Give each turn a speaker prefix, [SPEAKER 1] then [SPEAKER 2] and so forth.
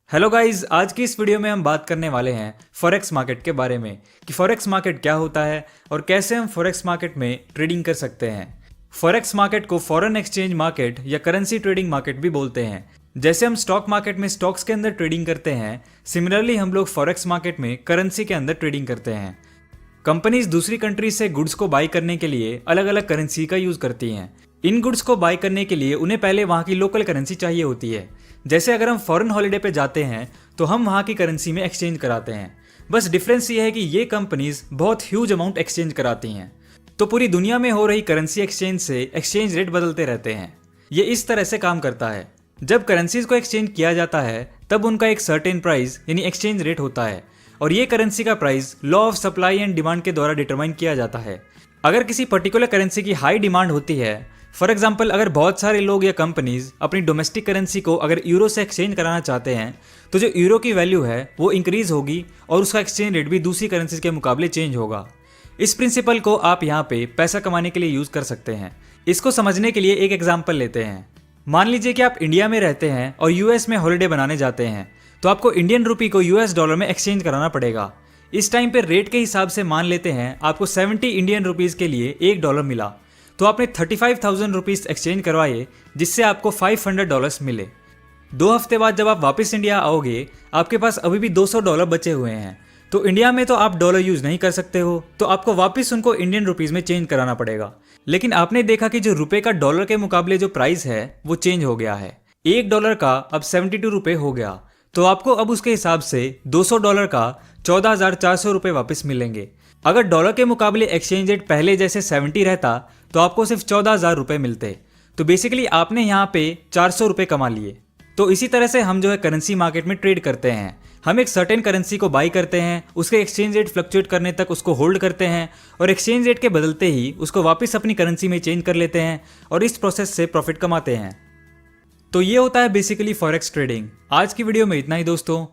[SPEAKER 1] Hello guys, आज की इस वीडियो में हम बात करने वाले हैं फॉरेक्स मार्केट के बारे में कि फॉरेक्स मार्केट क्या होता है और कैसे हम फॉरेक्स मार्केट में ट्रेडिंग कर सकते हैं। फॉरेक्स मार्केट को फॉरेन एक्सचेंज मार्केट या करेंसी ट्रेडिंग मार्केट भी बोलते हैं। जैसे हम स्टॉक मार्केट में स्टॉक्स के अंदर ट्रेडिंग करते हैं, सिमिलरली हम लोग फॉरेक्स मार्केट में करेंसी के अंदर ट्रेडिंग करते हैं। कंपनीज दूसरी कंट्रीज से गुड्स को बाई करने के लिए अलग अलग करेंसी का यूज करती हैं। इन गुड्स को बाई करने के लिए उन्हें पहले वहाँ की लोकल करेंसी चाहिए होती है। जैसे अगर हम फॉरेन हॉलिडे पे जाते हैं तो हम वहाँ की करेंसी में एक्सचेंज कराते हैं। बस डिफरेंस ये है कि ये कंपनीज बहुत ह्यूज अमाउंट एक्सचेंज कराती हैं। तो पूरी दुनिया में हो रही करेंसी एक्सचेंज से एक्सचेंज रेट बदलते रहते हैं। ये इस तरह से काम करता है, जब करेंसीज को एक्सचेंज किया जाता है तब उनका एक सर्टेन प्राइस यानी एक्सचेंज रेट होता है और ये करेंसी का price law of supply and demand के द्वारा डिटरमाइन किया जाता है। अगर किसी पर्टिकुलर करेंसी की हाई डिमांड होती है, फॉर एग्जाम्पल अगर बहुत सारे लोग या कंपनीज अपनी डोमेस्टिक करेंसी को अगर यूरो से एक्सचेंज कराना चाहते हैं तो जो यूरो की वैल्यू है वो इंक्रीज होगी और उसका एक्सचेंज रेट भी दूसरी करेंसी के मुकाबले चेंज होगा। इस प्रिंसिपल को आप यहाँ पे पैसा कमाने के लिए यूज कर सकते हैं। इसको समझने के लिए एक एग्जाम्पल लेते हैं। मान लीजिए कि आप इंडिया में रहते हैं और यूएस में हॉलिडे बनाने जाते हैं, तो आपको इंडियन रुपी को यूएस डॉलर में एक्सचेंज कराना पड़ेगा। इस टाइम पे रेट के हिसाब से मान लेते हैं आपको 70 इंडियन रुपीज़ के लिए $1 मिला, तो आपने 35,000 रुपीज़ एक्सचेंज करवाए जिससे आपको $500 मिले। 2 हफ्ते बाद जब आप वापस इंडिया आओगे, आपके पास अभी भी $200 बचे हुए हैं। तो इंडिया में तो आप डॉलर यूज नहीं कर सकते हो, तो आपको वापस उनको इंडियन रुपीज़ में चेंज कराना पड़ेगा। लेकिन आपने देखा कि जो रुपए का डॉलर के मुकाबले जो प्राइस है वो चेंज हो गया है। $1 का अब 72 रुपये हो गया, तो आपको अब उसके हिसाब से $200 का 14,400 रुपये वापस मिलेंगे। अगर डॉलर के मुकाबले एक्सचेंज रेट पहले जैसे 70 रहता तो आपको सिर्फ 14,000 रुपये मिलते। तो बेसिकली आपने यहाँ पे 400 रुपये कमा लिए। तो इसी तरह से हम जो है करेंसी मार्केट में ट्रेड करते हैं। हम एक सर्टेन करेंसी को बाई करते हैं, उसके एक्सचेंज रेट फ्लक्चुएट करने तक उसको होल्ड करते हैं और एक्सचेंज रेट के बदलते ही उसको वापस अपनी करेंसी में चेंज कर लेते हैं और इस प्रोसेस से प्रॉफिट कमाते हैं। तो ये होता है बेसिकली फॉरेक्स ट्रेडिंग। आज की वीडियो में इतना ही दोस्तों।